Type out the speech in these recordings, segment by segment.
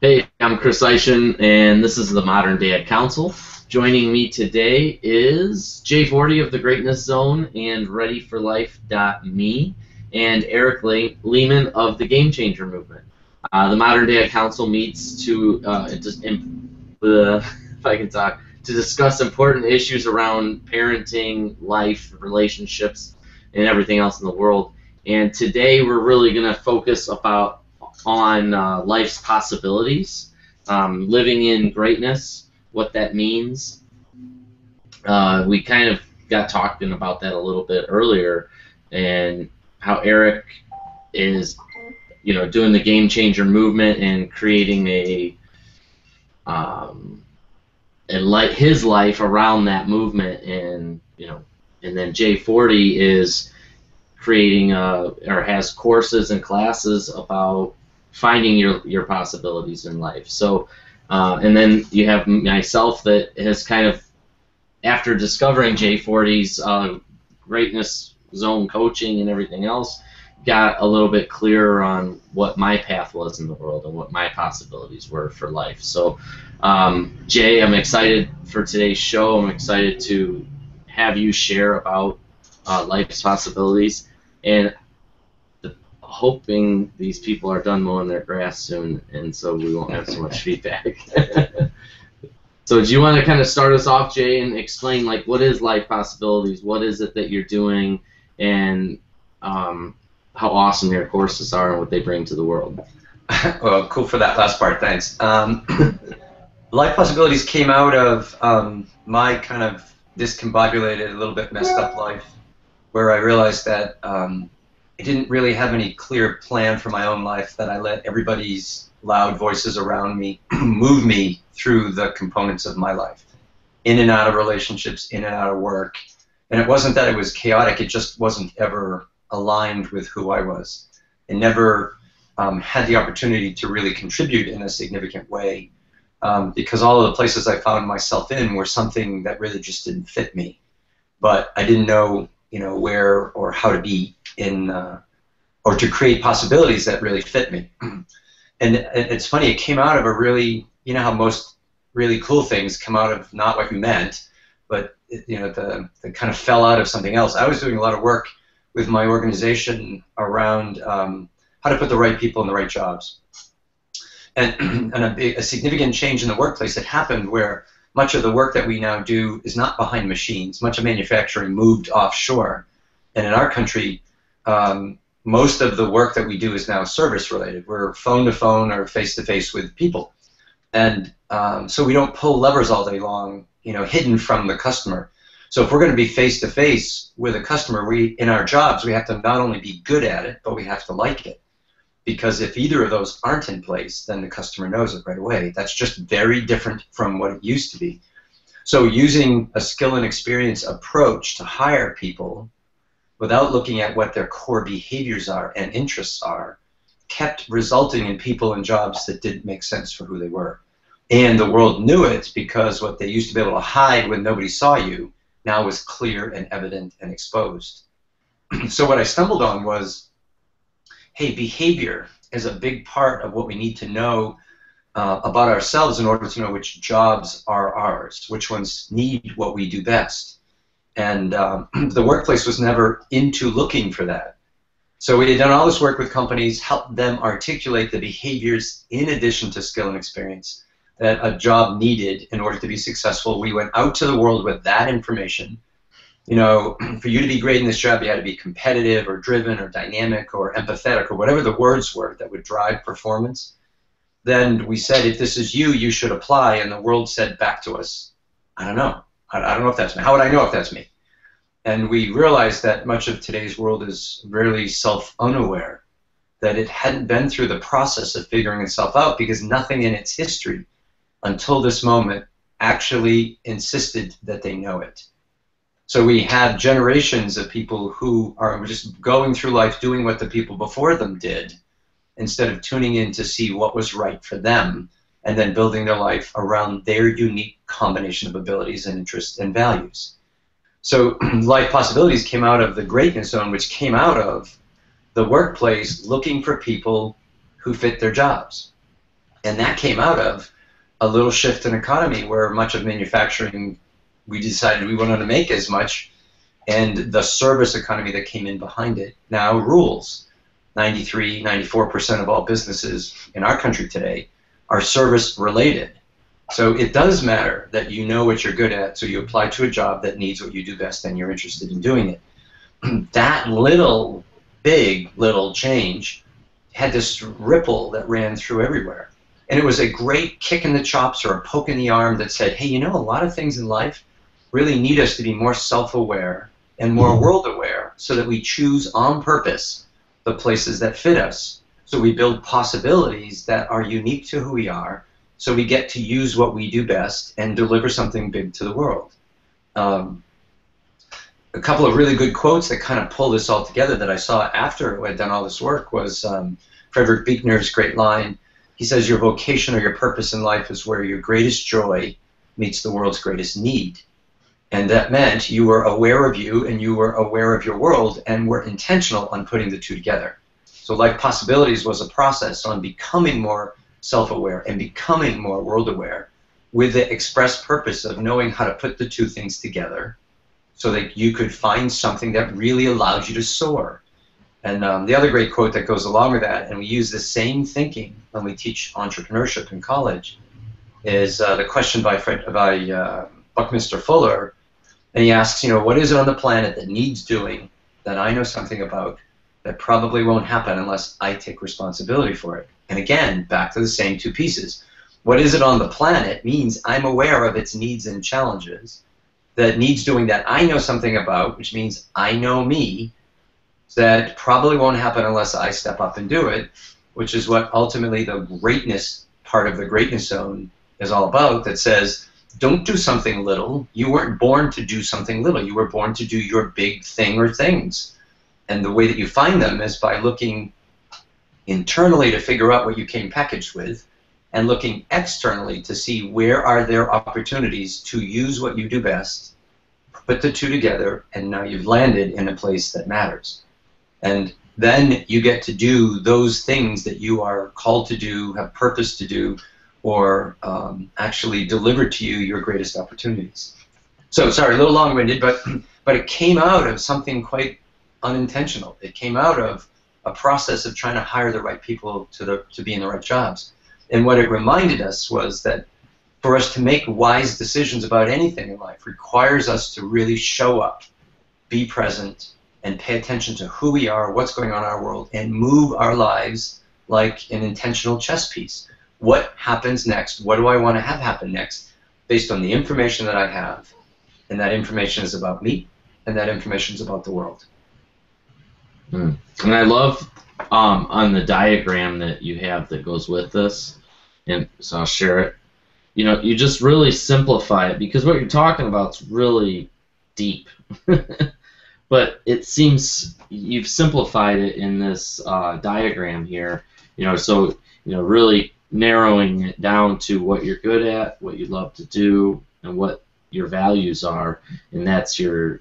Hey, I'm Chris Eischen, and this is the Modern Dad Council. Joining me today is Jay Forty of the Greatness Zone and ReadyForLife.me, and Eric Lehman of the Game Changer Movement. The Modern Dad Council meets if I can talk, to discuss important issues around parenting, life, relationships, and everything else in the world. And today we're really going to focus on life's possibilities, living in greatness, what that means. We kind of got talking about that a little bit earlier, and how Eric is, doing the game changer movement and creating um, his life around that movement, and then J40 is creating or has courses and classes about finding your possibilities in life. So, and then you have myself that has kind of, after discovering J40's greatness zone coaching and everything else, got a little bit clearer on what my path was in the world and what my possibilities were for life. So, Jay, I'm excited for today's show. I'm excited to have you share about life's possibilities, and hoping these people are done mowing their grass soon, and so we won't have so much feedback. So do you want to kind of start us off, Jay, and explain, like, what is life possibilities? What is it that you're doing, and how awesome your courses are and what they bring to the world? Well, cool for that last part, thanks. Life possibilities came out of my kind of discombobulated, a little bit messed up life, where I realized that I didn't really have any clear plan for my own life, that I let everybody's loud voices around me move me through the components of my life, in and out of relationships, in and out of work. And it wasn't that it was chaotic, it just wasn't ever aligned with who I was. It never had the opportunity to really contribute in a significant way, because all of the places I found myself in were something that really just didn't fit me. But I didn't know, where or how to be in, or to create possibilities that really fit me. And it's funny, it came out of a really, how most really cool things come out of not what you meant, but they kind of fell out of something else. I was doing a lot of work with my organization around how to put the right people in the right jobs. And a significant change in the workplace that happened, where much of the work that we now do is not behind machines. Much of manufacturing moved offshore. And in our country, most of the work that we do is now service related. We're phone to phone or face to face with people. And so we don't pull levers all day long, hidden from the customer. So if we're going to be face to face with a customer, in our jobs, we have to not only be good at it, but we have to like it. Because if either of those aren't in place, then the customer knows it right away. That's just very different from what it used to be. So using a skill and experience approach to hire people without looking at what their core behaviors are and interests are kept resulting in people in jobs that didn't make sense for who they were. And the world knew it, because what they used to be able to hide when nobody saw you now was clear and evident and exposed. So what I stumbled on was, hey, behavior is a big part of what we need to know about ourselves in order to know which jobs are ours, which ones need what we do best. And the workplace was never into looking for that. So we had done all this work with companies, helped them articulate the behaviors in addition to skill and experience that a job needed in order to be successful. We went out to the world with that information. For you to be great in this job, you had to be competitive or driven or dynamic or empathetic or whatever the words were that would drive performance. Then we said, if this is you, you should apply. And the world said back to us, I don't know. I don't know if that's me. How would I know if that's me? And we realized that much of today's world is really self-unaware, that it hadn't been through the process of figuring itself out, because nothing in its history until this moment actually insisted that they know it. So we have generations of people who are just going through life doing what the people before them did, instead of tuning in to see what was right for them, and then building their life around their unique combination of abilities and interests and values. So life possibilities came out of the Greatness Zone, which came out of the workplace looking for people who fit their jobs. And that came out of a little shift in economy where much of manufacturing, we decided we wanted to make as much, and the service economy that came in behind it now rules. 93, 94% of all businesses in our country today are service related. So it does matter that you know what you're good at, so you apply to a job that needs what you do best and you're interested in doing it. That big little change had this ripple that ran through everywhere. And it was a great kick in the chops or a poke in the arm that said, hey, you know, a lot of things in life really need us to be more self-aware and more world-aware so that we choose on purpose the places that fit us. So we build possibilities that are unique to who we are, so we get to use what we do best and deliver something big to the world. A couple of really good quotes that kind of pull this all together that I saw after I had done all this work was Frederick Buechner's great line. He says, your vocation or your purpose in life is where your greatest joy meets the world's greatest need. And that meant you were aware of you and you were aware of your world and were intentional on putting the two together. So Life Possibilities was a process on becoming more self-aware and becoming more world-aware with the express purpose of knowing how to put the two things together so that you could find something that really allows you to soar. And the other great quote that goes along with that, and we use the same thinking when we teach entrepreneurship in college, is the question by Buckminster Fuller. And he asks, you know, what is it on the planet that needs doing that I know something about that probably won't happen unless I take responsibility for it? And again, back to the same two pieces. What is it on the planet means I'm aware of its needs and challenges that needs doing that I know something about, which means I know me, that probably won't happen unless I step up and do it, which is what ultimately the greatness part of the greatness zone is all about, that says, don't do something little. You weren't born to do something little. You were born to do your big thing or things. And the way that you find them is by looking internally to figure out what you came packaged with, and looking externally to see where are there opportunities to use what you do best, put the two together, and now you've landed in a place that matters. And then you get to do those things that you are called to do, have purpose to do, or actually deliver to you your greatest opportunities. So, sorry, a little long-winded, but it came out of something quite unintentional. It came out of a process of trying to hire the right people to be in the right jobs. And what it reminded us was that for us to make wise decisions about anything in life requires us to really show up, be present, and pay attention to who we are, what's going on in our world, and move our lives like an intentional chess piece. What happens next? What do I want to have happen next? Based on the information that I have. And that information is about me, and that information is about the world. And I love on the diagram that you have that goes with this, and so I'll share it. You know, you just really simplify it, because what you're talking about is really deep. But it seems you've simplified it in this diagram here. You know, so really narrowing it down to what you're good at, what you love to do, and what your values are, and that's your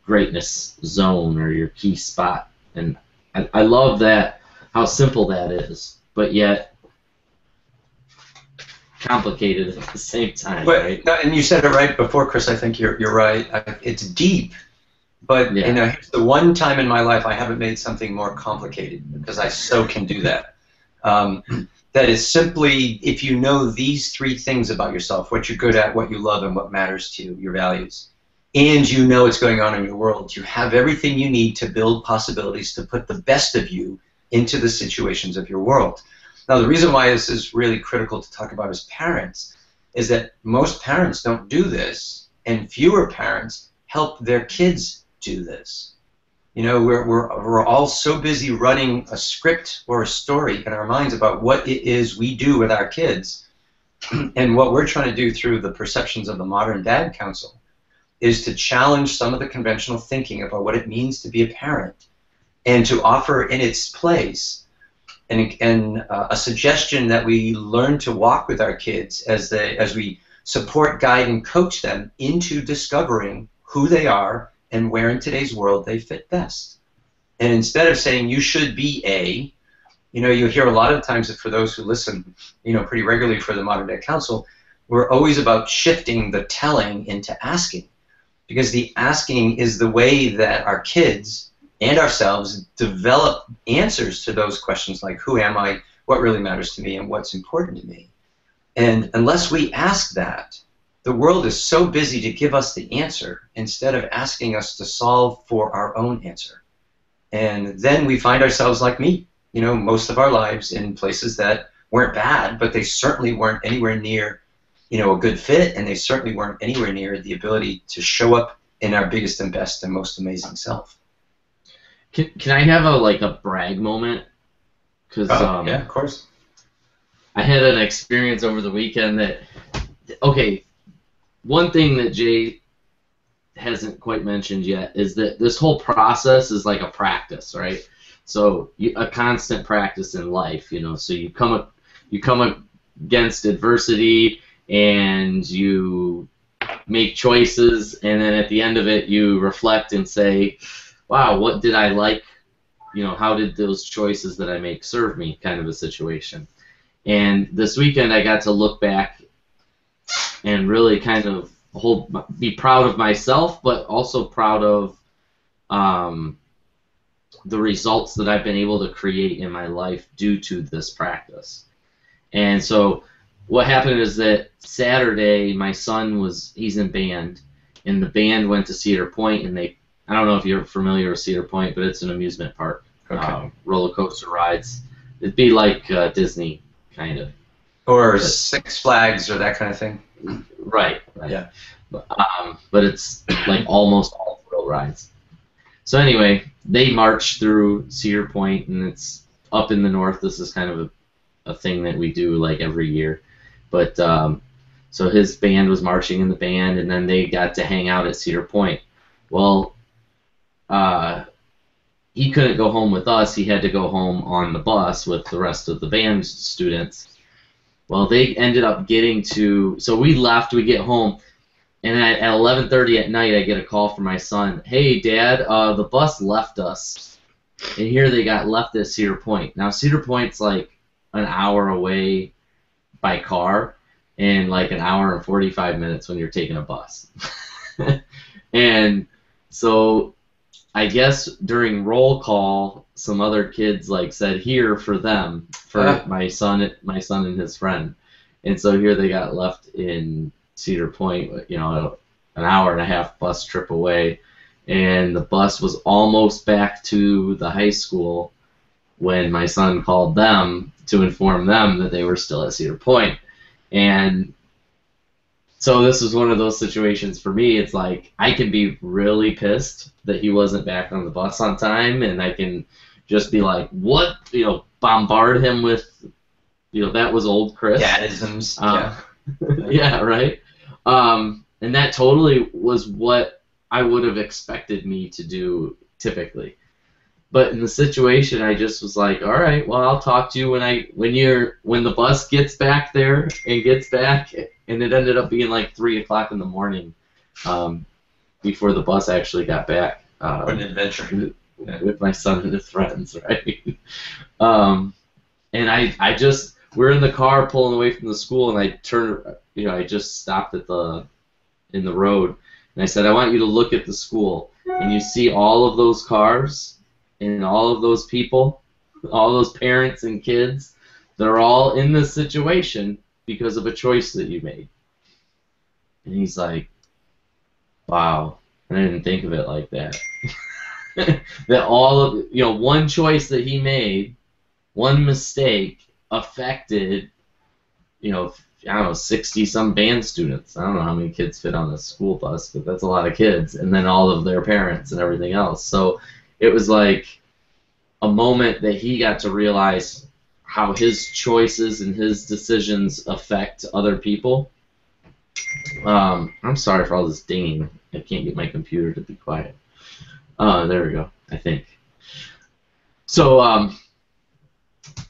greatness zone or your key spot. And I love that, how simple that is, but yet complicated at the same time. Right? And you said it right before, Chris. I think you're right. It's deep, but yeah. You know, here's the one time in my life I haven't made something more complicated, because I so can do that. That is simply, if you know these three things about yourself, what you're good at, what you love, and what matters to you, your values, and you know what's going on in your world, you have everything you need to build possibilities to put the best of you into the situations of your world. Now, the reason why this is really critical to talk about as parents is that most parents don't do this, and fewer parents help their kids do this. You know, we're all so busy running a script or a story in our minds about what it is we do with our kids. And what we're trying to do through the Perceptions of the Modern Dad Council is to challenge some of the conventional thinking about what it means to be a parent, and to offer in its place a suggestion that we learn to walk with our kids as we support, guide, and coach them into discovering who they are and where in today's world they fit best. And instead of saying you should be A, You know, you hear a lot of times that for those who listen, you know, pretty regularly for the Modern Day Council, we're always about shifting the telling into asking, because the asking is the way that our kids and ourselves develop answers to those questions like, who am I, what really matters to me, and what's important to me. And unless we ask that, the world is so busy to give us the answer instead of asking us to solve for our own answer. And then we find ourselves like me, you know, most of our lives in places that weren't bad, but they certainly weren't anywhere near, you know, a good fit, and they certainly weren't anywhere near the ability to show up in our biggest and best and most amazing self. Can I have a brag moment? Because yeah, of course. I had an experience over the weekend that, okay, one thing that Jay hasn't quite mentioned yet is that this whole process is like a practice, right? So a constant practice in life, you know. So you come against adversity, and you make choices, and then at the end of it, you reflect and say, wow, what did I like? You know, how did those choices that I make serve me, kind of a situation. And this weekend I got to look back and really kind of be proud of myself, but also proud of the results that I've been able to create in my life due to this practice. And so what happened is that Saturday my son he's in band, and the band went to Cedar Point, and I don't know if you're familiar with Cedar Point, but it's an amusement park. Okay. Roller coaster rides. It'd be like Disney, kind of. Or Six Flags or that kind of thing. Right. Yeah. But it's like almost all thrill rides. So anyway, they march through Cedar Point, and it's up in the north. This is kind of a thing that we do like every year. But so his band was marching in the band, and then they got to hang out at Cedar Point. Well, he couldn't go home with us. He had to go home on the bus with the rest of the band students. Well, they ended up getting to, so we left, we get home, and at 11:30 at night I get a call from my son. Hey, Dad, the bus left us. And here they got left at Cedar Point. Now, Cedar Point's like an hour away by car, and like an hour and 45 minutes when you're taking a bus. And so I guess during roll call, some other kids like said here for them, for my son and his friend, and so here they got left in Cedar Point, you know, an hour and a half bus trip away, and the bus was almost back to the high school when my son called them to inform them that they were still at Cedar Point. And so this was one of those situations for me. It's like I can be really pissed that he wasn't back on the bus on time, and I can just be like, what, you know, bombard him with, you know, that was old Chris. Dadisms. Yeah, right. And that totally was what I would have expected me to do typically. But in the situation, I just was like, all right, well, I'll talk to you when the bus gets back there and gets back. And it ended up being like 3 o'clock in the morning before the bus actually got back. What an adventure. With my son and his friends, right? And we're in the car pulling away from the school, and I just stopped in the road, and I said, I want you to look at the school, and you see all of those cars and all of those people, all those parents and kids, they're all in this situation because of a choice that you made. And he's like, wow, I didn't think of it like that. That all of, you know, one choice that he made, one mistake affected, you know, I don't know, 60-some band students. I don't know how many kids fit on a school bus, but that's a lot of kids, and then all of their parents and everything else. So it was like a moment that he got to realize how his choices and his decisions affect other people. I'm sorry for all this dinging. I can't get my computer to be quiet. There we go, I think. So,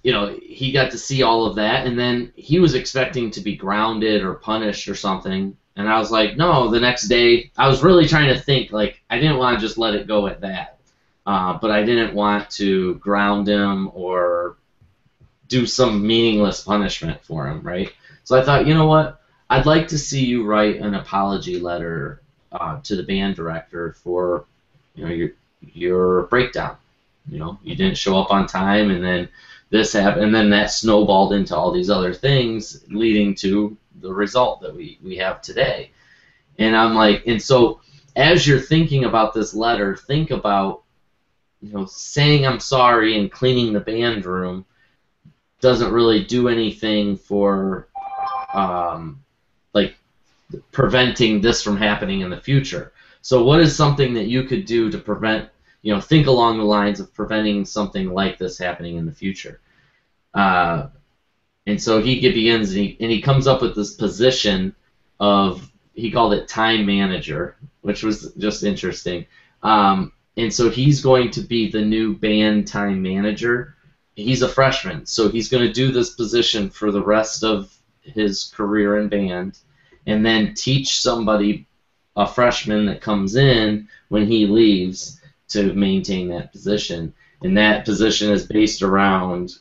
you know, he got to see all of that, and then he was expecting to be grounded or punished or something, and I was like, no, the next day, I was really trying to think, like, I didn't want to just let it go at that, but I didn't want to ground him or do some meaningless punishment for him, right? So I thought, you know what? I'd like to see you write an apology letter to the band director for, you know, your breakdown. You know, you didn't show up on time, and then this happened, and then that snowballed into all these other things, leading to the result that we have today. And I'm like, and so as you're thinking about this letter, think about, you know, saying I'm sorry and cleaning the band room doesn't really do anything for like preventing this from happening in the future. So what is something that you could do to prevent, you know, think along the lines of preventing something like this happening in the future? And so he begins, and he comes up with this position of, he called it time manager, which was just interesting. And so he's going to be the new band time manager. He's a freshman, so he's going to do this position for the rest of his career in band, and then teach somebody, a freshman that comes in when he leaves, to maintain that position. And that position is based around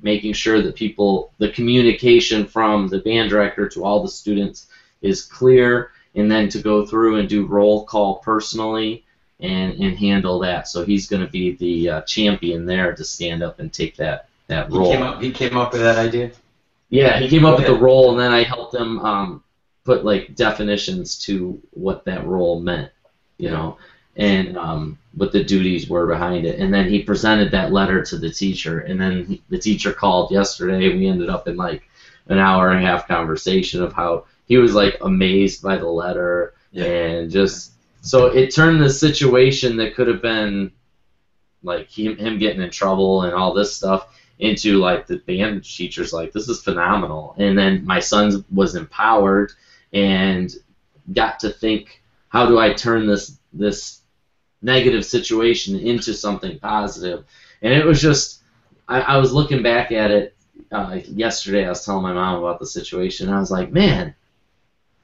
making sure that the communication from the band director to all the students is clear, and then to go through and do roll call personally and handle that. So he's going to be the champion there to stand up and take that role. He came up with that idea? Yeah, he came up with the role, and then I helped him put like definitions to what that role meant, you know, and what the duties were behind it. And then he presented that letter to the teacher, and then the teacher called yesterday. We ended up in like an hour and a half conversation of how he was like amazed by the letter, and just, so it turned the situation that could have been like him getting in trouble and all this stuff into like the band teacher's like, this is phenomenal. And then my son was empowered and got to think, how do I turn this negative situation into something positive? And it was just, I was looking back at it yesterday. I was telling my mom about the situation, and I was like, man,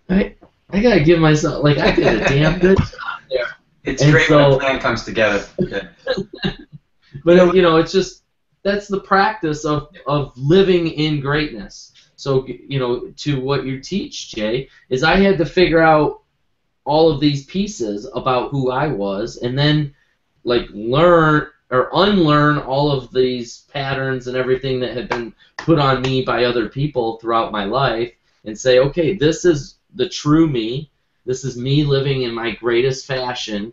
I gotta give myself, like, I did a damn good job there. It's great when a plan comes together. Okay. But you know, it's just, that's the practice of living in greatness. So, you know, to what you teach, Jay, is I had to figure out all of these pieces about who I was, and then like learn or unlearn all of these patterns and everything that had been put on me by other people throughout my life, and say, okay, this is the true me. This is me living in my greatest fashion.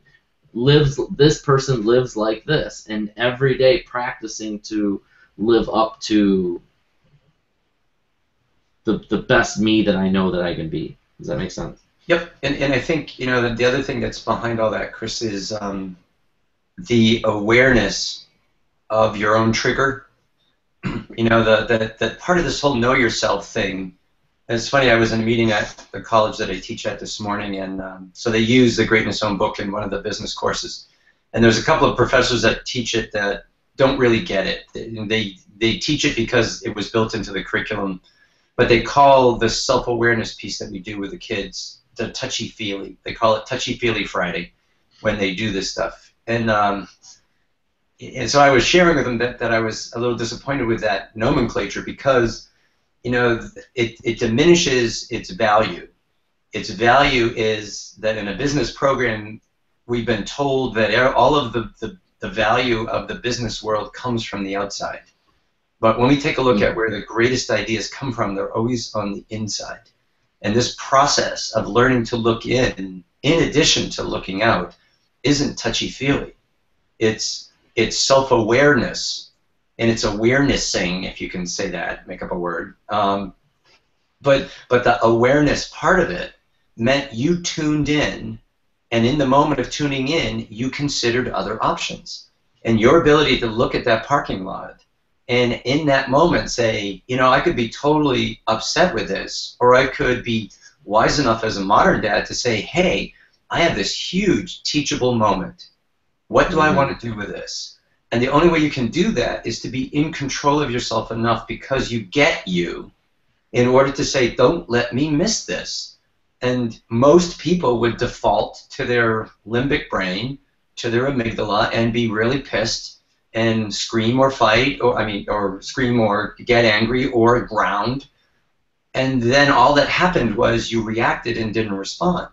This person lives like this, and every day practicing to live up to the best me that I know that I can be. Does that make sense? Yep, and I think, you know, the other thing that's behind all that, Chris, is the awareness of your own trigger. You know, the part of this whole know yourself thing. And it's funny, I was in a meeting at the college that I teach at this morning, and so they use the Greatness Own book in one of the business courses. And there's a couple of professors that teach it that don't really get it. They teach it because it was built into the curriculum, but they call the self-awareness piece that we do with the kids the touchy-feely. They call it Touchy-Feely Friday when they do this stuff. And so I was sharing with them that I was a little disappointed with that nomenclature, because, you know, it diminishes its value. Its value is that in a business program, we've been told that all of the value of the business world comes from the outside. But when we take a look at where the greatest ideas come from, they're always on the inside. And this process of learning to look in addition to looking out, isn't touchy-feely. It's self-awareness, and it's awarenessing, if you can say that, make up a word. But the awareness part of it meant you tuned in, and in the moment of tuning in, you considered other options. And your ability to look at that parking lot and in that moment say, you know, I could be totally upset with this, or I could be wise enough as a modern dad to say, hey, I have this huge teachable moment. What do I want to do with this? And the only way you can do that is to be in control of yourself enough, because you get you, in order to say, don't let me miss this. And most people would default to their limbic brain, to their amygdala, and be really pissed and scream or fight, or scream or get angry or ground. And then all that happened was you reacted and didn't respond.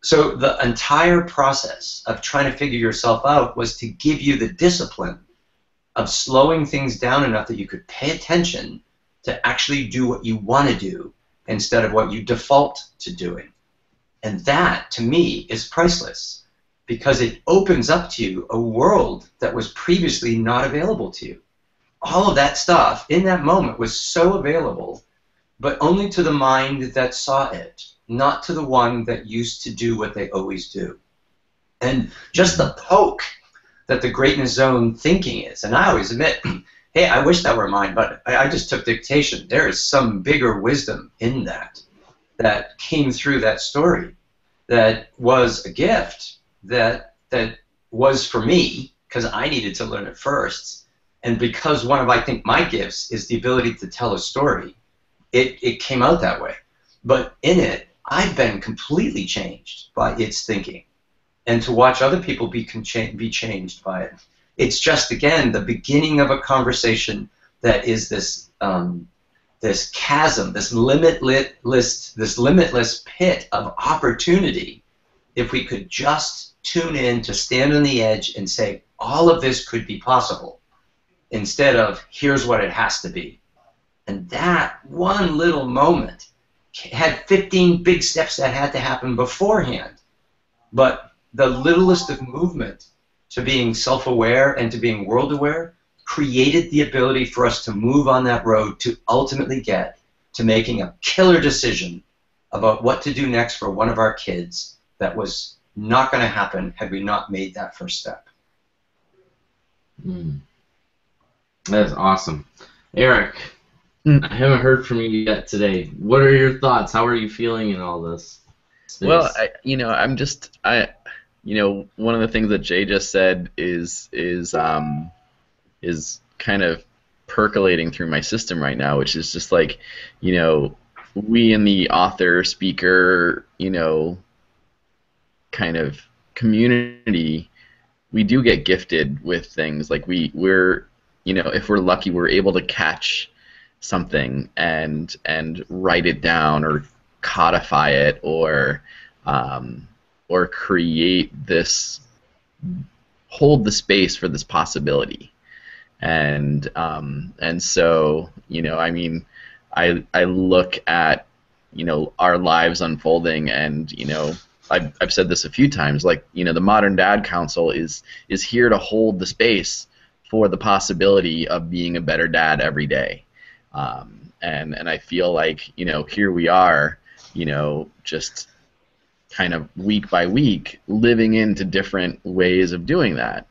So the entire process of trying to figure yourself out was to give you the discipline of slowing things down enough that you could pay attention to actually do what you want to do instead of what you default to doing. And that, to me, is priceless because it opens up to you a world that was previously not available to you. All of that stuff in that moment was so available, but only to the mind that saw it, not to the one that used to do what they always do. And just the poke that the greatness zone thinking is, and I always admit, hey, I wish that were mine, but I just took dictation. There is some bigger wisdom in that came through that story, that was a gift, that was for me, because I needed to learn it first. And because one of, I think, my gifts is the ability to tell a story, it came out that way. But in it, I've been completely changed by its thinking. And to watch other people be changed by it. It's just, again, the beginning of a conversation that is this this chasm, this limitless pit of opportunity. If we could just tune in to stand on the edge and say, all of this could be possible, instead of here's what it has to be. And that one little moment had 15 big steps that had to happen beforehand. But the littlest of movement to being self-aware and to being world-aware created the ability for us to move on that road to ultimately get to making a killer decision about what to do next for one of our kids that was not going to happen had we not made that first step. That's awesome. Eric, I haven't heard from you yet today. What are your thoughts? How are you feeling in all this space? Well, one of the things that Jay just said is kind of percolating through my system right now, which is just like, we in the author, speaker, kind of community, we do get gifted with things. Like we're if we're lucky, we're able to catch something and write it down or codify it or create this, hold the space for this possibility. And so, I look at, our lives unfolding, and, I've said this a few times, like, the Modern Dad Council is here to hold the space for the possibility of being a better dad every day. And I feel like, here we are, just kind of week by week living into different ways of doing that.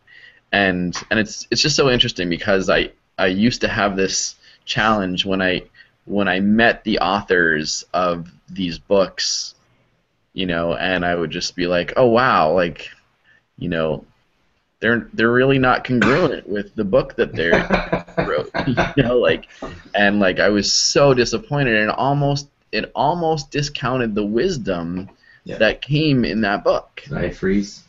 And it's just so interesting because I used to have this challenge when I met the authors of these books, and I would just be like, oh wow, like, they're really not congruent with the book that they wrote, and I was so disappointed, and it almost discounted the wisdom that came in that book. Did I freeze?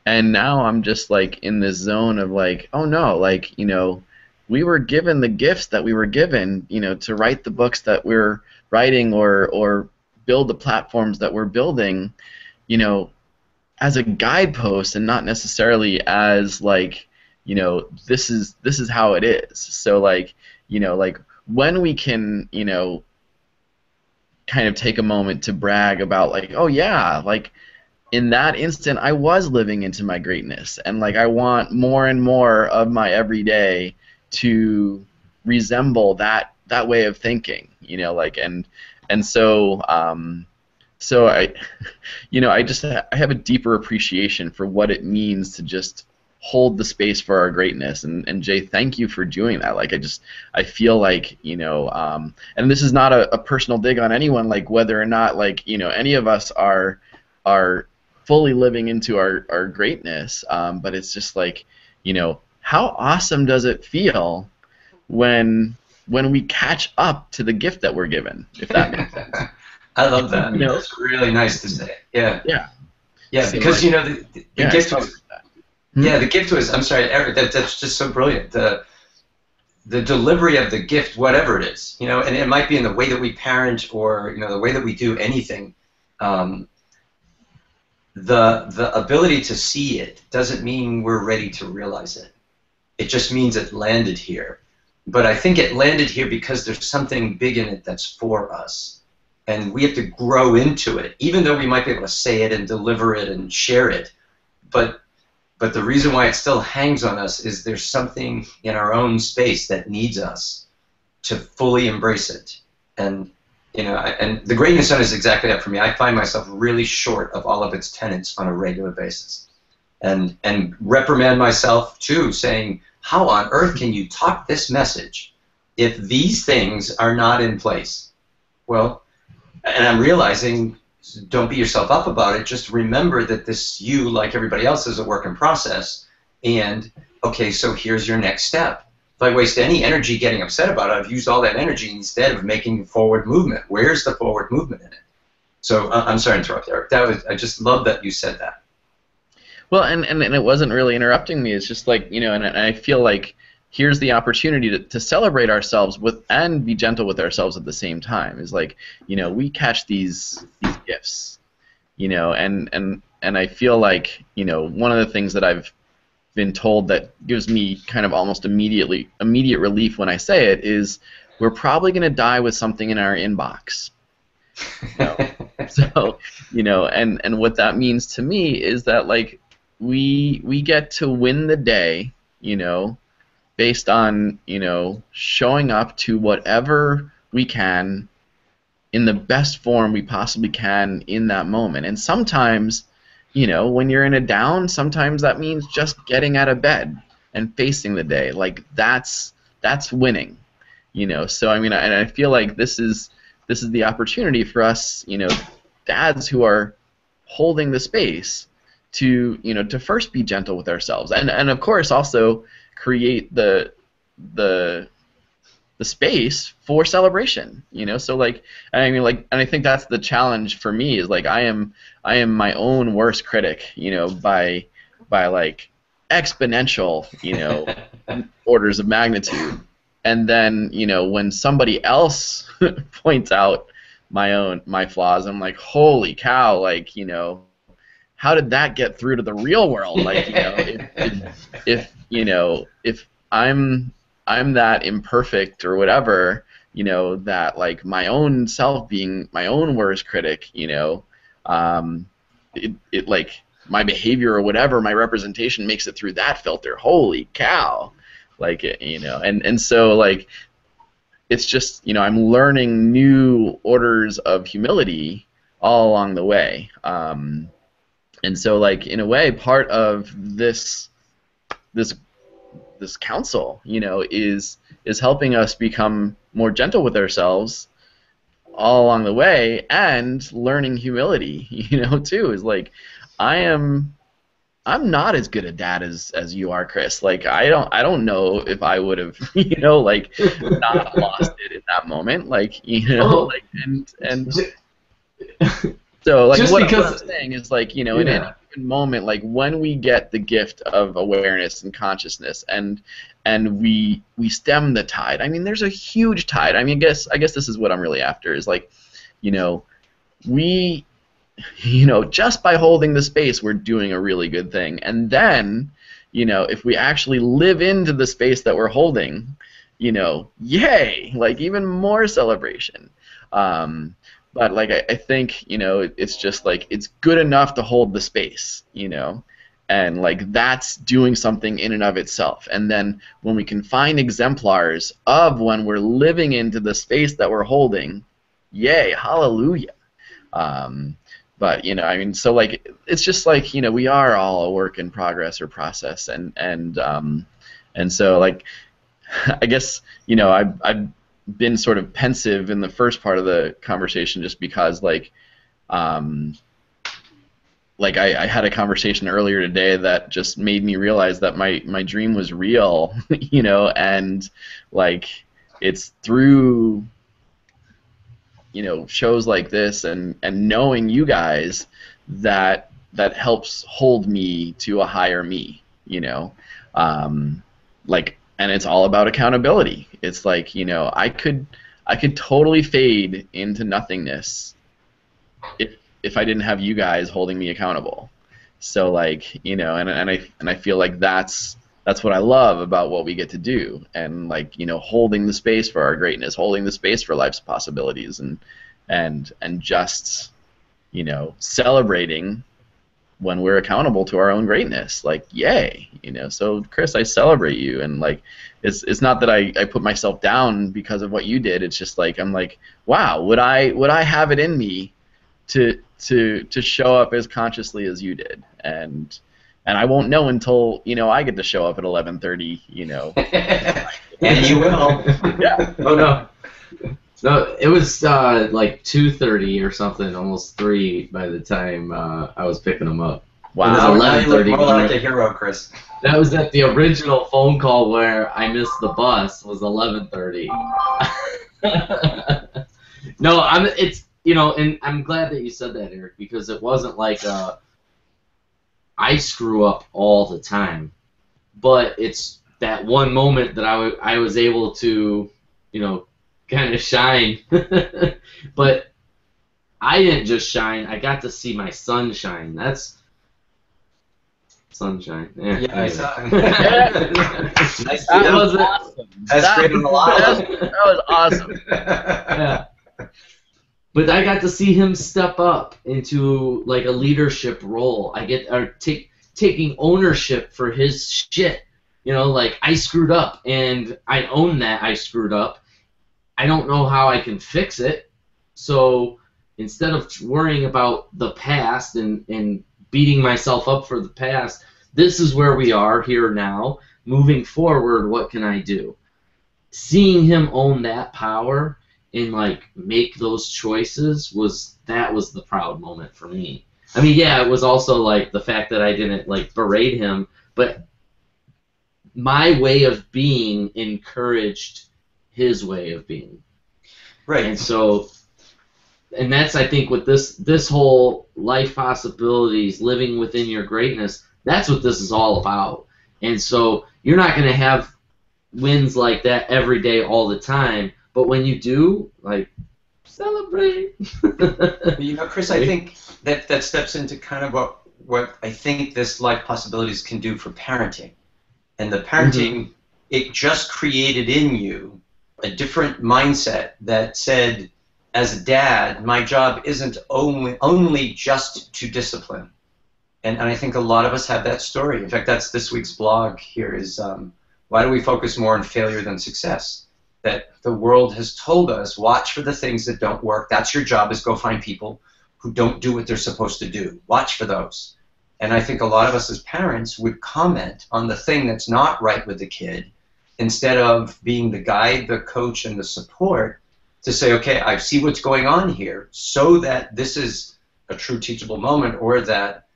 And now I'm just in this zone of oh no, we were given the gifts that we were given, to write the books that we're writing or build the platforms that we're building, as a guidepost and not necessarily as this is how it is. So when we can, kind of take a moment to brag about oh yeah, in that instant I was living into my greatness, and I want more and more of my everyday to resemble that way of thinking, and so I I have a deeper appreciation for what it means to just hold the space for our greatness, and Jay, thank you for doing that. I feel and this is not a personal dig on anyone, whether or not any of us are fully living into our greatness, but it's just how awesome does it feel when we catch up to the gift that we're given, if that makes sense. I love that. It's really nice to say. Yeah. Yeah. Yeah, because the gift was Yeah, the gift was. I'm sorry, Eric. That's just so brilliant. The delivery of the gift, whatever it is, and it might be in the way that we parent, or the way that we do anything. Um, the ability to see it doesn't mean we're ready to realize it. It just means it landed here. But I think it landed here because there's something big in it that's for us. And we have to grow into it, even though we might be able to say it and deliver it and share it. But the reason why it still hangs on us is there's something in our own space that needs us to fully embrace it. And and the Greatness Zone is exactly that for me. I find myself really short of all of its tenets on a regular basis, and reprimand myself too, saying, how on earth can you talk this message if these things are not in place? Well, and I'm realizing, don't beat yourself up about it. Just remember that this, you, like everybody else, is a work in process. And okay, so here's your next step. If I waste any energy getting upset about it, I've used all that energy instead of making forward movement. Where's the forward movement in it? So I'm sorry to interrupt, Eric. I just love that you said that. Well, and it wasn't really interrupting me. It's just like, and I feel like here's the opportunity to celebrate ourselves with and be gentle with ourselves at the same time. Is like, we catch these gifts, and I feel like, one of the things that I've been told that gives me kind of almost immediate relief when I say it is, we're probably going to die with something in our inbox. So, and what that means to me is that, like, we get to win the day, based on, showing up to whatever we can in the best form we possibly can in that moment. And sometimes, when you're in a down, sometimes that means just getting out of bed and facing the day. Like, that's winning, So I mean, and I feel like this is the opportunity for us, dads who are holding the space to, to first be gentle with ourselves, and of course also create the space for celebration, So like, I mean, like, and I think that's the challenge for me, is like, I am my own worst critic, by like exponential, orders of magnitude. And then, when somebody else points out my flaws, I'm like, holy cow, like, how did that get through to the real world? Like, if I'm that imperfect or whatever, that, like, my own self being my own worst critic, it like, my behavior or whatever, my representation makes it through that filter. Holy cow. Like, and so, like, it's just, I'm learning new orders of humility all along the way. And so, like, in a way, part of this counsel, is helping us become more gentle with ourselves all along the way, and learning humility, too, is like, I'm not as good a dad as you are, Chris. Like, I don't know if I would have, like, not lost it in that moment. Like, like, and so, like, what I'm saying is, like, in any given moment, like, when we get the gift of awareness and consciousness, and we stem the tide. I mean, there's a huge tide. I mean, I guess this is what I'm really after, is like, we, just by holding the space, we're doing a really good thing. And then, if we actually live into the space that we're holding, yay, like, even more celebration. But, like, I think, it's just, like, it's good enough to hold the space, and, like, that's doing something in and of itself. And then when we can find exemplars of when we're living into the space that we're holding, yay, hallelujah. But, I mean, so, like, it's just like, we are all a work in progress or process, and so, like, I guess, I've been sort of pensive in the first part of the conversation, just because, like, I had a conversation earlier today that just made me realize that my dream was real, and, like, it's through, shows like this and knowing you guys that helps hold me to a higher me, you know, like, and it's all about accountability. It's like, you know, I could totally fade into nothingness if I didn't have you guys holding me accountable. So like, you know, and I feel like that's what I love about what we get to do, and like, you know, holding the space for our greatness, holding the space for life's possibilities, and just, you know, celebrating when we're accountable to our own greatness. Like, yay, you know. So Chris, I celebrate you, and like, it's not that I put myself down because of what you did. It's just like, I'm like, wow, would I have it in me to show up as consciously as you did? And I won't know until, you know, I get to show up at 11:30, you know. And you will. Yeah. Oh no. No, it was like 2:30 or something, almost 3 by the time I was picking them up. Wow. Now you look more like a hero, Chris. That was at the original phone call where I missed the bus. Was 11:30. No, it's, you know, and I'm glad that you said that, Eric, because it wasn't like I screw up all the time, but it's that one moment that I was able to, you know, kind of shine. But I didn't just shine, I got to see my son shine. That's sunshine. Yeah, I saw. Nice. That was awesome. That's great on the line. That was awesome. Yeah. But I got to see him step up into like a leadership role. I get taking ownership for his shit. You know, like, I screwed up, and I own that I screwed up. I don't know how I can fix it. So instead of worrying about the past and beating myself up for the past, this is where we are here now. Moving forward, what can I do? Seeing him own that power and like make those choices was the proud moment for me. I mean, yeah, it was also like the fact that I didn't like berate him, but my way of being encouraged his way of being. Right. And so, and that's, I think, with this whole life possibilities, living within your greatness, that's what this is all about. And so you're not going to have wins like that every day all the time, but when you do, like, celebrate. You know, Chris, I think that steps into kind of what I think this life possibilities can do for parenting. And the parenting, it just created in you a different mindset that said, as a dad, my job isn't only just to discipline. And I think a lot of us have that story. In fact, that's this week's blog here is, why do we focus more on failure than success? That the world has told us, watch for the things that don't work. That's your job, is go find people who don't do what they're supposed to do. Watch for those. And I think a lot of us as parents would comment on the thing that's not right with the kid instead of being the guide, the coach, and the support to say, okay, I see what's going on here, so that this is a true teachable moment, or that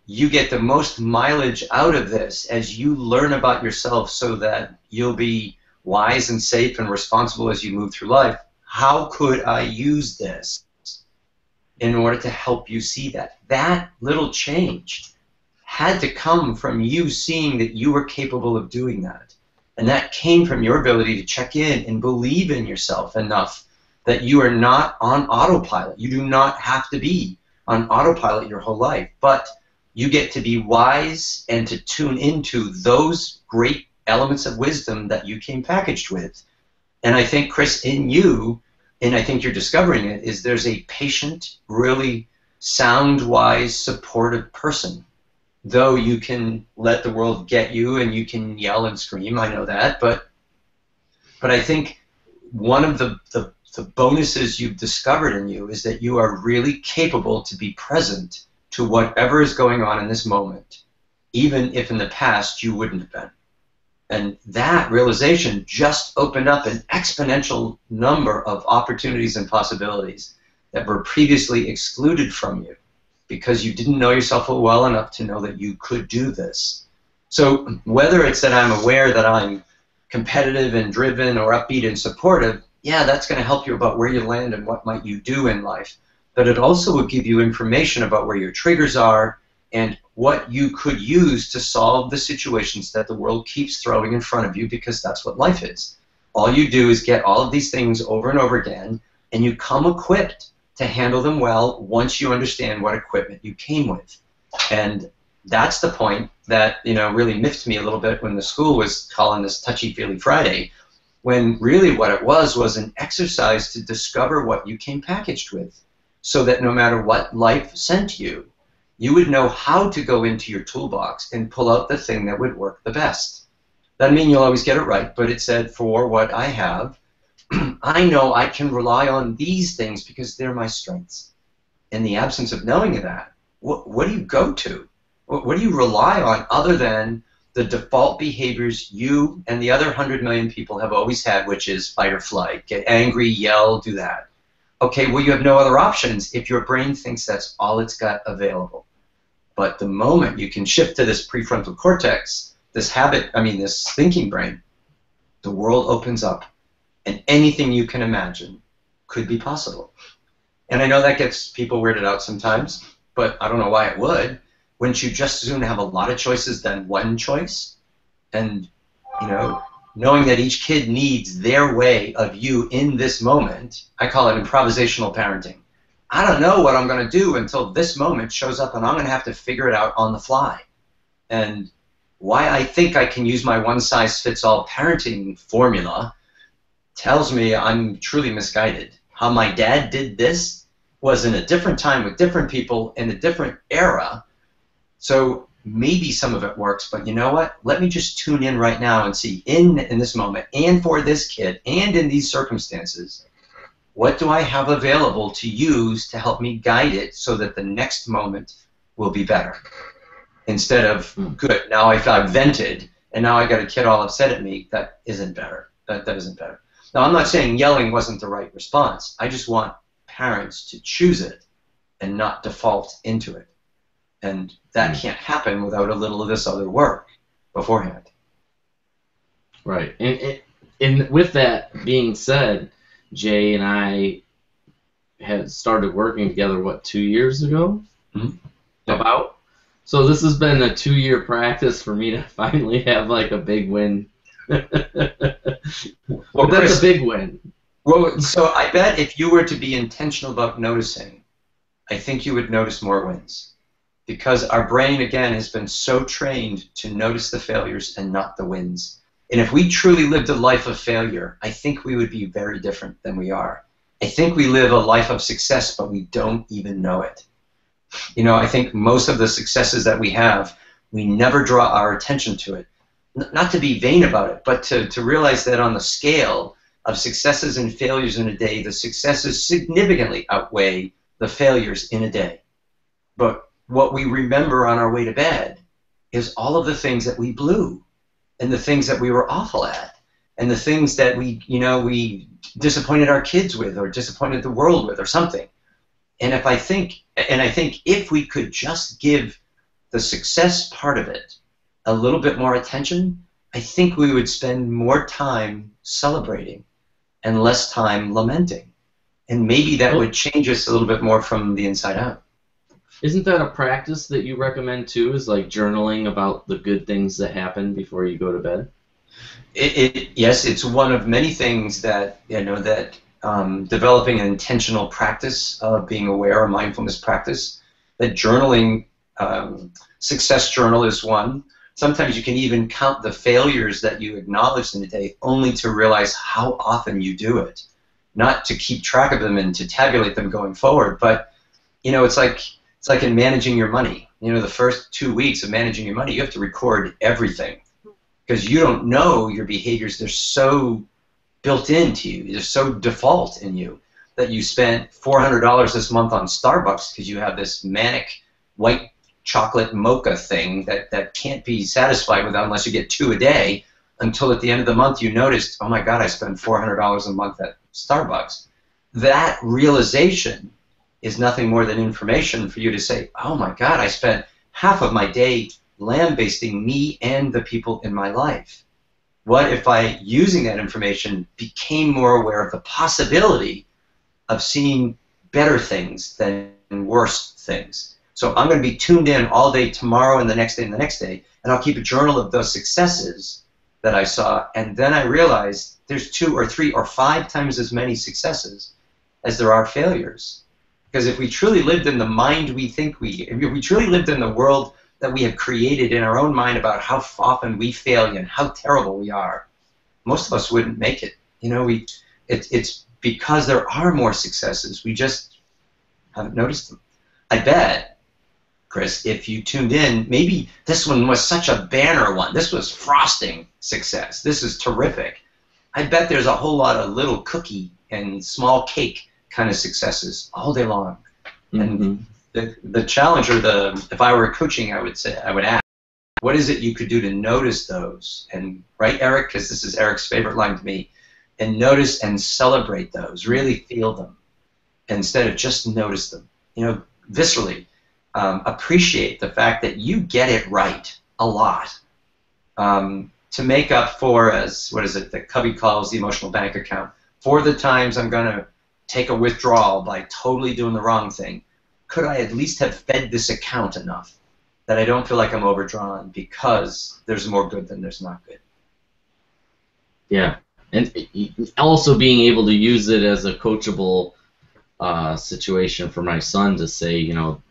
you get the most mileage out of this as you learn about yourself, so that you'll be wise and safe and responsible as you move through life. How could I use this in order to help you see that? That little change had to come from you seeing that you were capable of doing that. And that came from your ability to check in and believe in yourself enough that you are not on autopilot. You do not have to be on autopilot your whole life, but you get to be wise and to tune into those great elements of wisdom that you came packaged with. And I think, Chris, in you, and I think you're discovering it, is there's a patient, really sound, wise, supportive person. Though you can let the world get you and you can yell and scream, I know that, but I think one of the bonuses you've discovered in you is that you are really capable to be present to whatever is going on in this moment, even if in the past you wouldn't have been. And that realization just opened up an exponential number of opportunities and possibilities that were previously excluded from you because you didn't know yourself well enough to know that you could do this. So whether it's that I'm aware that I'm competitive and driven or upbeat and supportive, yeah, that's going to help you about where you land and what might you do in life. But it also will give you information about where your triggers are and what you could use to solve the situations that the world keeps throwing in front of you, because that's what life is. All you do is get all of these things over and over again, and you come equipped to handle them well once you understand what equipment you came with. And that's the point that, you know, really miffed me a little bit when the school was calling this Touchy-Feely Friday, when really what it was an exercise to discover what you came packaged with, so that no matter what life sent you, you would know how to go into your toolbox and pull out the thing that would work the best. Doesn't mean you'll always get it right, but it said, for what I have, I know I can rely on these things because they're my strengths. In the absence of knowing that, what do you go to? What do you rely on other than the default behaviors you and the other 100 million people have always had, which is fight or flight, get angry, yell, do that? Okay, well, you have no other options if your brain thinks that's all it's got available. But the moment you can shift to this prefrontal cortex, this thinking brain, the world opens up, and anything you can imagine could be possible. And I know that gets people weirded out sometimes, but I don't know why it would. Wouldn't you just as soon have a lot of choices than one choice? And, you know, knowing that each kid needs their way of you in this moment, I call it improvisational parenting. I don't know what I'm going to do until this moment shows up, and I'm going to have to figure it out on the fly. And why I think I can use my one-size-fits-all parenting formula tells me I'm truly misguided. How my dad did this was in a different time with different people in a different era. So maybe some of it works, but you know what? Let me just tune in right now and see in this moment and for this kid and in these circumstances, what do I have available to use to help me guide it so that the next moment will be better? Instead of, good, now I've vented and now I got a kid all upset at me. That isn't better. That isn't better. Now, I'm not saying yelling wasn't the right response. I just want parents to choose it and not default into it. And that can't happen without a little of this other work beforehand. Right. And with that being said, Jay and I had started working together, what, 2 years ago? Mm-hmm. About? So this has been a 2-year practice for me to finally have like a big win. Well, that's Chris, a big win. Well, so I bet if you were to be intentional about noticing, I think you would notice more wins. Because our brain, again, has been so trained to notice the failures and not the wins. And if we truly lived a life of failure, I think we would be very different than we are. I think we live a life of success, but we don't even know it. You know, I think most of the successes that we have, we never draw our attention to it. Not to be vain about it, but to realize that on the scale of successes and failures in a day, the successes significantly outweigh the failures in a day. But what we remember on our way to bed is all of the things that we blew, and the things that we were awful at, and the things that we disappointed our kids with, or disappointed the world with, or something. And I think if we could just give the success part of it a little bit more attention, I think we would spend more time celebrating and less time lamenting. And maybe that would change us a little bit more from the inside out. Isn't that a practice that you recommend too, is like journaling about the good things that happen before you go to bed? Yes, it's one of many things that, developing an intentional practice of being aware, a mindfulness practice, that journaling, success journal is one. Sometimes you can even count the failures that you acknowledged in a day only to realize how often you do it. Not to keep track of them and to tabulate them going forward, but it's like in managing your money. The first 2 weeks of managing your money, you have to record everything because you don't know your behaviors. They're so built into you. They're so default in you that you spent $400 this month on Starbucks because you have this manic white chocolate mocha thing that can't be satisfied with unless you get 2 a day, until at the end of the month you noticed, oh my God, I spend $400 a month at Starbucks. That realization is nothing more than information for you to say, oh my God, I spent half of my day lambasting me and the people in my life. What if I, using that information, became more aware of the possibility of seeing better things than worse things? So I'm going to be tuned in all day tomorrow and the next day and the next day, and I'll keep a journal of those successes that I saw, and then I realized there's 2 or 3 or 5 times as many successes as there are failures. Because if we truly lived in the mind if we truly lived in the world that we have created in our own mind about how often we fail and how terrible we are, most of us wouldn't make it. You know, it's because there are more successes. We just haven't noticed them. I bet, Chris, if you tuned in, maybe this one was such a banner one. This was frosting success. This is terrific. I bet there's a whole lot of little cookie and small cake kind of successes all day long. And the challenge, or if I were coaching, I would ask, what is it you could do to notice those? And right, Eric, because this is Eric's favorite line to me, and notice and celebrate those. Really feel them instead of just notice them. You know, viscerally appreciate the fact that you get it right a lot. To make up for, as what is it that Covey calls the emotional bank account, for the times I'm going to take a withdrawal by totally doing the wrong thing, could I at least have fed this account enough that I don't feel like I'm overdrawn, because there's more good than there's not good. Yeah, and also being able to use it as a coachable situation for my son to say, you know,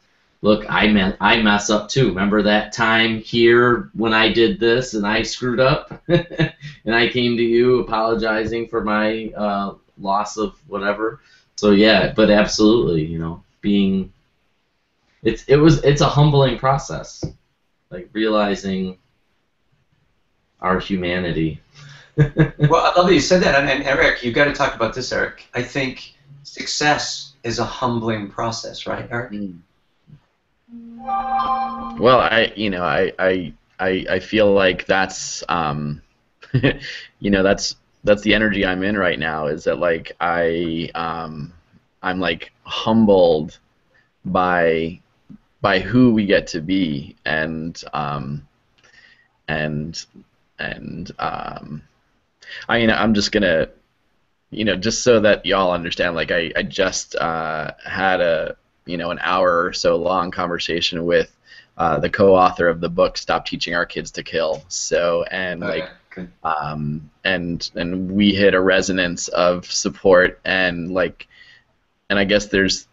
look, I mess up too. Remember that time here when I did this and I screwed up, and I came to you apologizing for my loss of whatever. So yeah, but absolutely, you know, it's a humbling process, like realizing our humanity. Well, I love that you said that, and Eric, you've got to talk about this, Eric. I think success is a humbling process, right, Eric? Well, I feel like that's you know, that's the energy I'm in right now, is that like I'm like humbled by who we get to be, and I'm just gonna, you know, just so that y'all understand, like I just had an hour or so long conversation with the co-author of the book Stop Teaching Our Kids to Kill. So, and and we hit a resonance of support, and I guess there's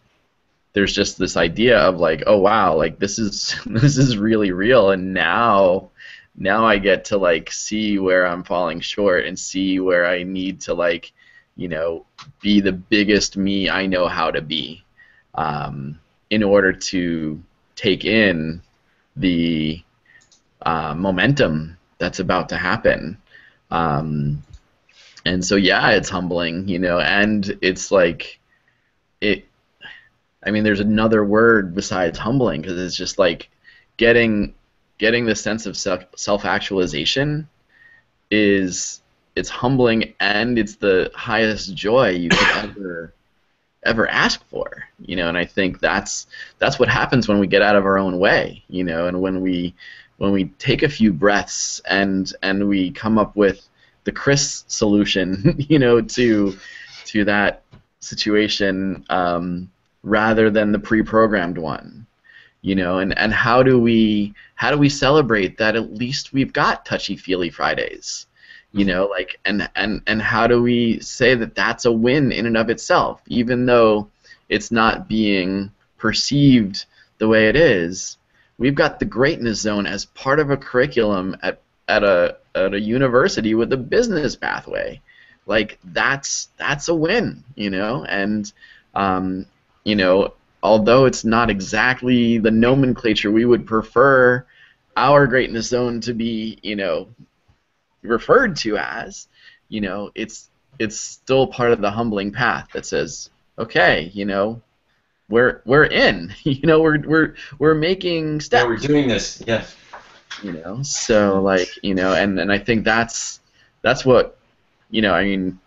just this idea of like, oh wow, like this is really real, and now I get to like see where I'm falling short and see where I need to, like, you know, be the biggest me I know how to be, in order to take in the momentum that's about to happen. And so yeah, it's humbling, you know, and it's like I mean, there's another word besides humbling, because it's just like getting the sense of self-actualization it's humbling, and it's the highest joy you could ever ask for, you know. And I think that's what happens when we get out of our own way, you know, and when we take a few breaths and we come up with the Chris solution, you know, to that situation, rather than the pre-programmed one, you know. And how do we celebrate that at least we've got touchy-feely Fridays, you know, like, and how do we say that that's a win in and of itself, even though it's not being perceived the way it is. We've got the greatness zone as part of a curriculum at a university with a business pathway. Like that's a win, you know. And you know, although it's not exactly the nomenclature we would prefer our greatness zone to be, you know, referred to as, you know, it's still part of the humbling path that says, okay, you know, we're in, you know, we're making steps. Yeah, we're doing this, yes. You know, so like, you know, and I think that's what, you know, I mean,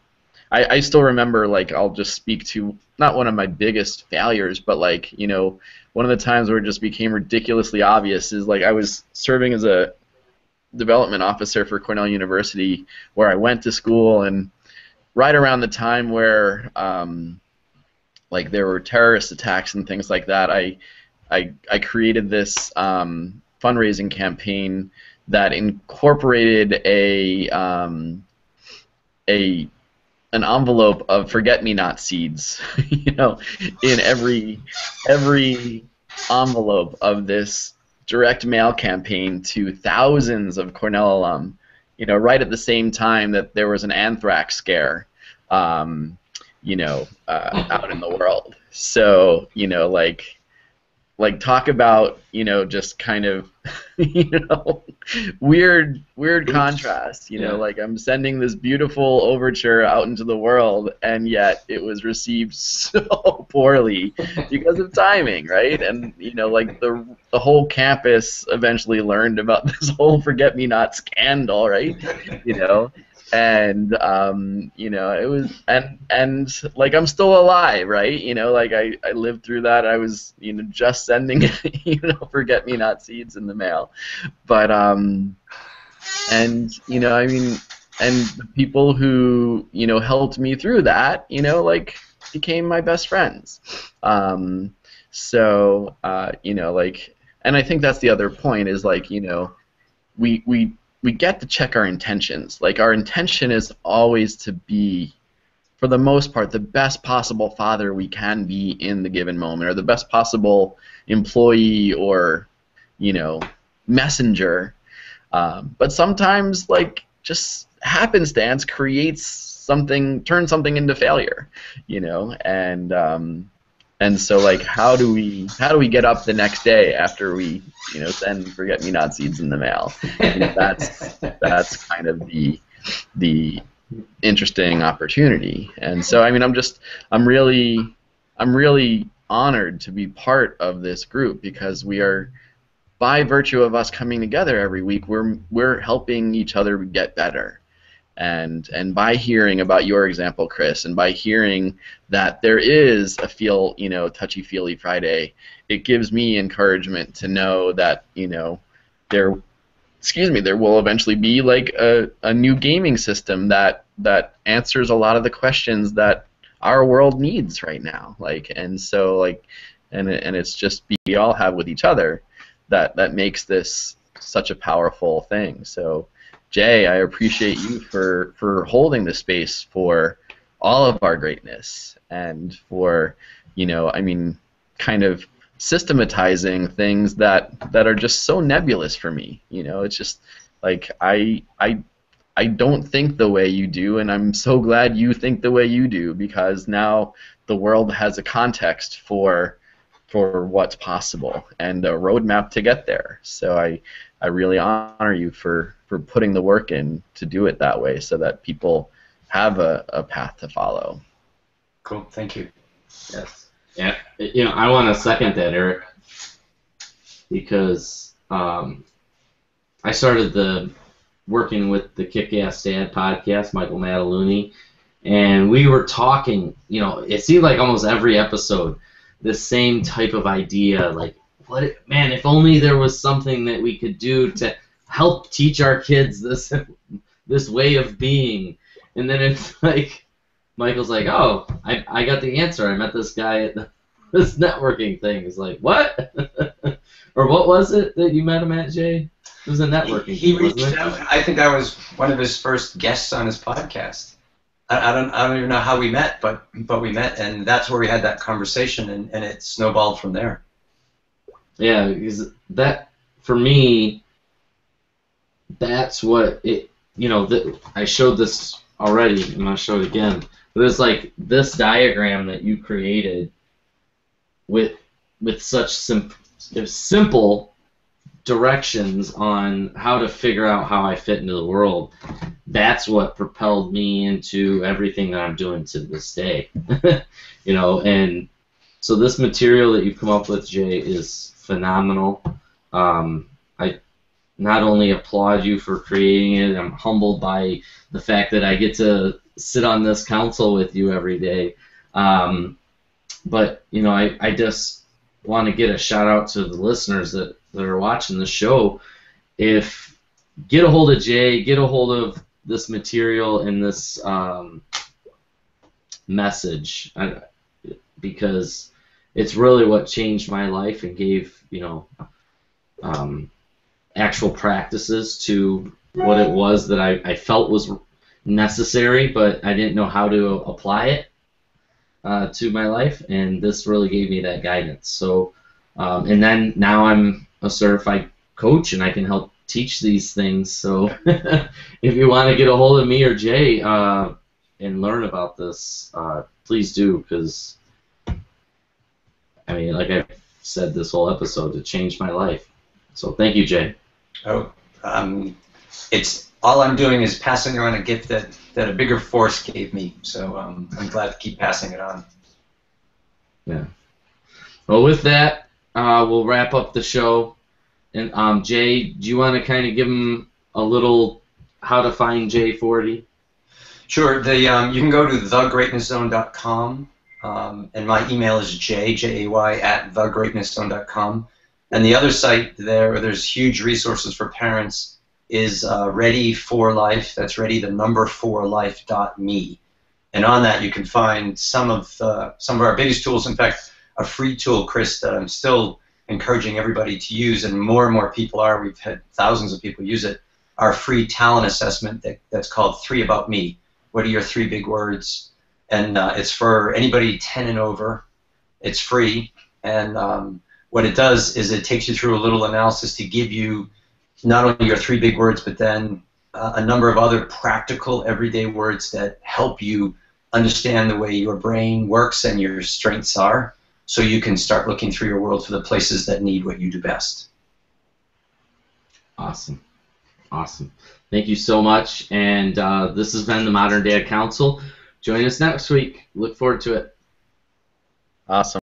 I still remember, like, I'll just speak to not one of my biggest failures, but like, you know, one of the times where it just became ridiculously obvious is like I was serving as a development officer for Cornell University, where I went to school, and right around the time where like there were terrorist attacks and things like that, I I created this fundraising campaign that incorporated an envelope of forget-me-not seeds, you know, in every envelope of this direct mail campaign to thousands of Cornell alum, you know, right at the same time that there was an anthrax scare, you know, out in the world. So, you know, like talk about, you know, just kind of, you know, weird contrast, you know, like I'm sending this beautiful overture out into the world, and yet it was received so poorly because of timing, right? And, you know, like the whole campus eventually learned about this whole forget-me-not scandal, right? You know, and you know, it was, and like I'm still alive, right? You know, like I lived through that. I was, you know, just sending you know, forget-me-not seeds in the mail, but and you know, I mean, and the people who, you know, helped me through that, you know, like became my best friends. So you know, like, and I think that's the other point is, like, you know, we get to check our intentions. Like, our intention is always to be, for the most part, the best possible father we can be in the given moment, or the best possible employee or, you know, messenger. But sometimes, like, just happenstance creates something, turns something into failure, you know, and so, like, how do we get up the next day after we, you know, send forget-me-not seeds in the mail? You know, that's kind of the interesting opportunity. And so, I mean, I'm really honored to be part of this group, because we are, by virtue of us coming together every week, we're helping each other get better. And by hearing about your example, Chris, and by hearing that there is a you know, touchy-feely Friday, it gives me encouragement to know that, you know, there will eventually be, like, a new gaming system that answers a lot of the questions that our world needs right now. Like, and so, like, and it's just we all have with each other that makes this such a powerful thing. So, Jay, I appreciate you for holding the space for all of our greatness, and for, you know, I mean, kind of systematizing things that are just so nebulous for me. You know, it's just like I don't think the way you do, and I'm so glad you think the way you do, because now the world has a context for what's possible and a roadmap to get there. So I really honor you for putting the work in to do it that way, so that people have a path to follow. Cool, thank you. Yes. Yeah, you know, I want to second that, Eric, because I started working with the Kick-Ass Dad podcast, Michael Mataluni, and we were talking, you know, it seemed like almost every episode, the same type of idea, like, man, if only there was something that we could do to help teach our kids this way of being. And then it's like, Michael's like, oh, I got the answer. I met this guy at this networking thing. He's like, what? Or what was it that you met him at, Jay? It was a networking He thing, reached wasn't it? out. I think I was one of his first guests on his podcast. I don't even know how we met, but we met, and that's where we had that conversation, and it snowballed from there. Yeah, because that, for me, that's what it, you know, I showed this already, I'm going to show it again, but it's like this diagram that you created with such simple directions on how to figure out how I fit into the world. That's what propelled me into everything that I'm doing to this day. You know, and so this material that you've come up with, Jay, is phenomenal. I not only applaud you for creating it, I'm humbled by the fact that I get to sit on this council with you every day. But, you know, I just want to get a shout out to the listeners that are watching the show. If get a hold of Jay, get a hold of this material and this message, because it's really what changed my life and gave, actual practices to what it was that I felt was necessary, but I didn't know how to apply it to my life, and this really gave me that guidance. So, and then now I'm a certified coach, and I can help teach these things. So, if you want to get a hold of me or Jay and learn about this, please do, because I mean, like I've said this whole episode, it changed my life. So, thank you, Jay. Oh, it's all I'm doing is passing on a gift that a bigger force gave me. So I'm glad to keep passing it on. Yeah. Well, with that, we'll wrap up the show. And Jay, do you want to kind of give them a little how to find J40? Sure. You can go to thegreatnesszone.com, and my email is jay@thegreatnesszone.com. And the other site there, where there's huge resources for parents, is Ready for Life. That's ready4life.me. And on that, you can find some of our biggest tools. In fact, a free tool, Chris, that I'm still encouraging everybody to use, and more people are. We've had thousands of people use it. Our free talent assessment that's called 3 About Me. What are your 3 big words? And it's for anybody 10 and over. It's free, and what it does is it takes you through a little analysis to give you not only your 3 big words, but then a number of other practical, everyday words that help you understand the way your brain works and your strengths are, so you can start looking through your world for the places that need what you do best. Awesome. Awesome. Thank you so much. And this has been the Modern Dad Council. Join us next week. Look forward to it. Awesome.